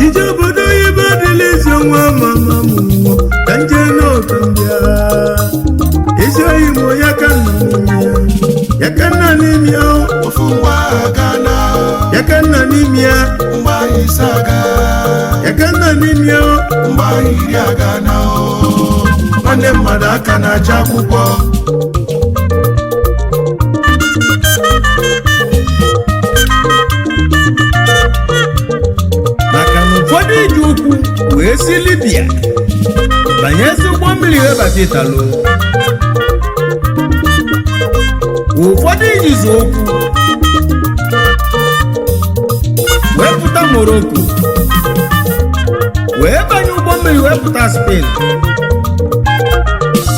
Ije Obodo Oyibo dịlịzi nwa mama mụ ka nje n'oge mbịa ezi oyi mụ ya ka nna n'ime ya ofu ngwa agana ya ka nna n'ime ya ngwa ise aga ya ka nna n'ime ya ngwa iri agana nwanne mmadụ aka na-acha akwụkwọ maka na ụfọdụ iji ukwu wee si Libya banyezi ụgbọ mmiri wee bata Italo, ụfọdụ ijizi okwu wee pụta Morocco wee banye ụgbọ mmiri wee pụta Spain.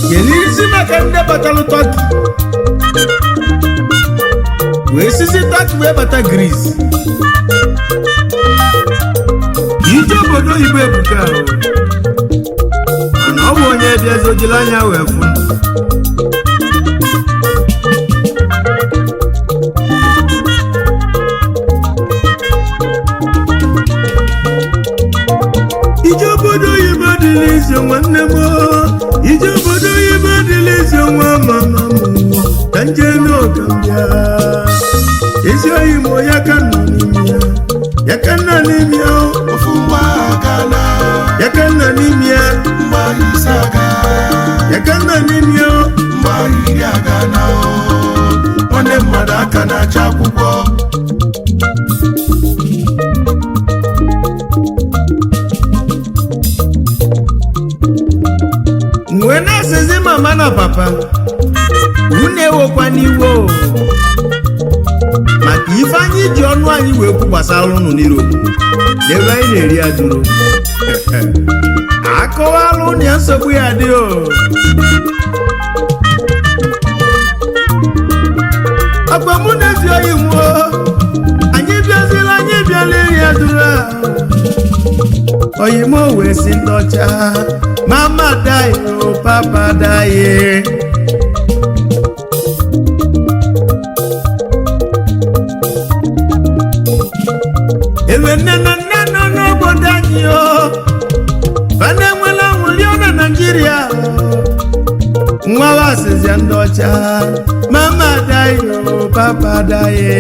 Kedu isi maka ndị batalụ Turkey wee sizi Turkey wee bata Greece? Ije Obodo Oyibo ebuka ahụ mana ọ bụ onye bịazi ojiri anya wee fụ. Ije Obodo Oyibo dịlịzi nwanne m, Ije Obodo Oyibo dịlịzi nwa mama m ka nje n'oge mbịa ezi oyi mụ ya ka nọ n'ime ya ka nna n'ime ya ofu ngwa agana ya ka nna n'ime ya ngwa ise aga ya ka nna n'ime ya ngwa iri agana nwanne mmadụ aka na-acha akwụkwọ wee na-asịzi mama na papa unu ewekwa n'iwe maka ife anyị ji ọnụ anyị wee kwu gbasara ụnụ n'iro ebe anyị na-eri adụrụ akọwala ụnụ ya nsogbu ya dị akwa mụ na-ezi oyi nwụọ anyị bịazila anyị bịala eri adụrụ oyi m wee si ndị ọcha mama daye papa daye ewe nne na nne nọ n'obodo anyị bana enwela nwụli na Naịjirịa nwa wasịzịa ndị ọcha mama daye papa daye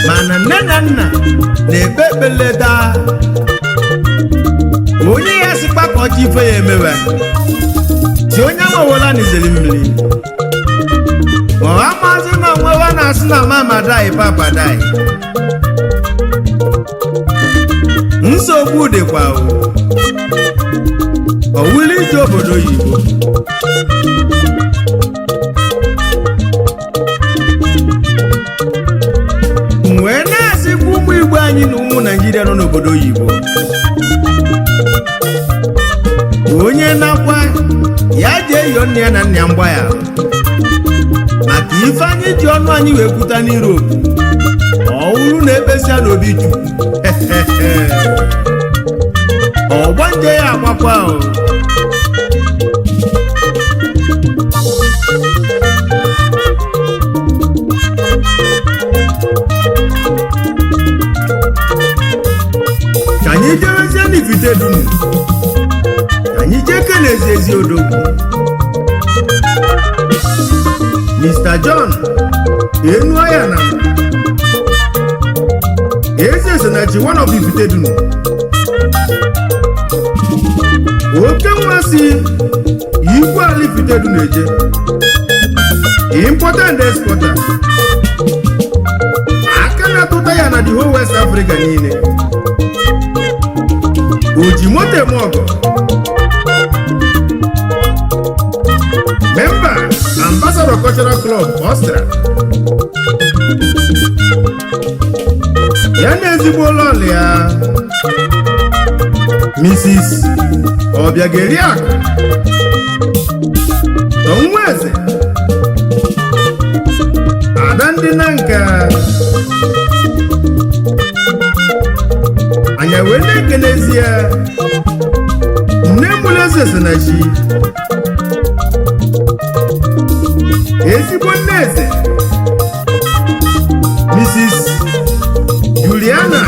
mana nne na nna na-ekpe ekpeleda onye ya sikpa ka ọcha ife ya emewe si onye nwewela n'izeli mmiri ọha maazị na onwewa na-asị na mama daị papa daị nsogbu dịkwa owuli Ije Obodo Oyibo wee na-asịkwa ụmụ Igbo anyị na ụmụ Naịjirịa nọ n'obodo oyibo onye nakwa ya jee yọọ nne ya na nna ya mgbaya maka ife anyị ji ọnụ anyị wee kwuta n'Europe ọwụrụ na ekpesịa n'obi chukwu ọgbanje ya agbakwa ka anyị jewezie n'ifite dunu ka anyị jee kenezi ezi odogwu Mr. John Enuayana eze senachi one of ifite dunu oke nmasị igwe ala ifite dunu eje importer and exporter aka na-atụta ya na the whole West Africa niile oji moto eme ọgọ member Ambassador Cultural Club Austria ya na ezigbo ụlọọlụ ya Mrs. Obiageriakụ Onweze ada ndị na nka anya wee na-ekenezie nne mụleze senachi ezigbo nne eze Mrs. Juliana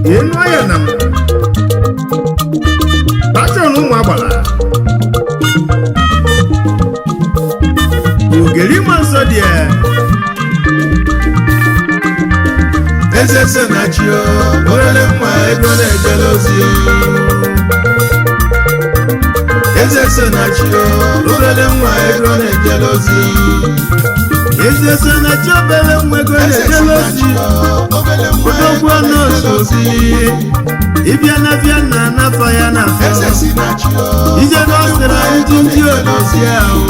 Enuayana patron ụmụ agbara ogeri nwa nsọ dị eze senachi obele nwa ego na-ejele ozi eze senachi obele nwa ego na-ejele ozi eze senachi obele nwa ego na-ejele ozi odogwu n'ozi ịbịa na Vienna n'afọ ya na ije n'ọsịra ndị odozi ahụ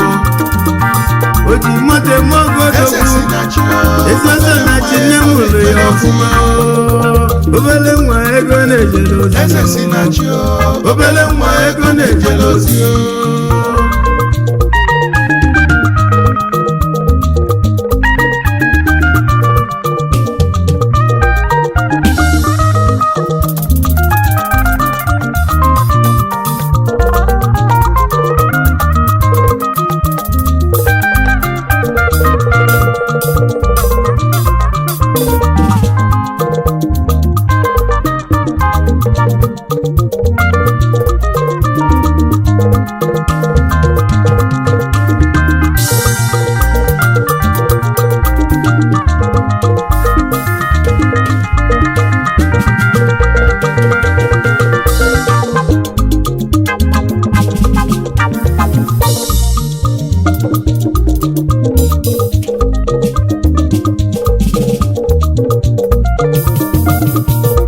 oji moto eme ọgọ odogwu eze senachi nne m hụrụ ya ọfụma obele nwa ego na-ejele ozi obele nwa ego na-ejele ozi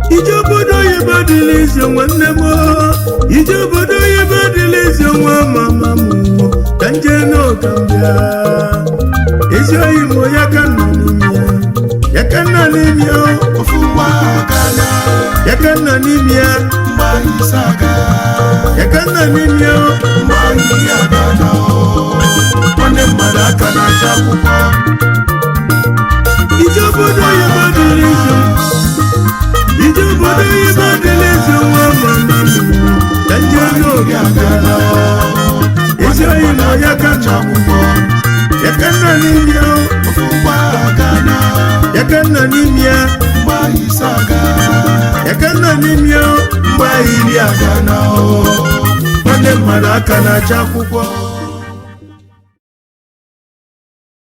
Ije Obodo Oyibo dịla ize nwanne m Ije Obodo Oyibo dịla ize nwa mama m ka nje n'ụka mbịa ezi oyi m ya ka nọ n'ime ya ka nọ n'ime ya ofu nwa agala ya ka nọ n'ime ya mgbe anyị saga ya ka nọ n'ime ya mgbe anyị agala nwanne mmadụ aka na-acha akwụkwọ Ije Obodo Oyibo dịla ize Ije Obodo Oyibo dịla ize nwa mama m ka nje n'ụka mbịa ezi oyi m ya ka nọ akwụkwọ ya ka nọ n'ime ya ofu nwa agala ya ka nọ n'ime ya mgbe anyị saga ya ka nọ n'ime ya mgbe anyị agala nwanne mmadụ aka na-acha akwụkwọ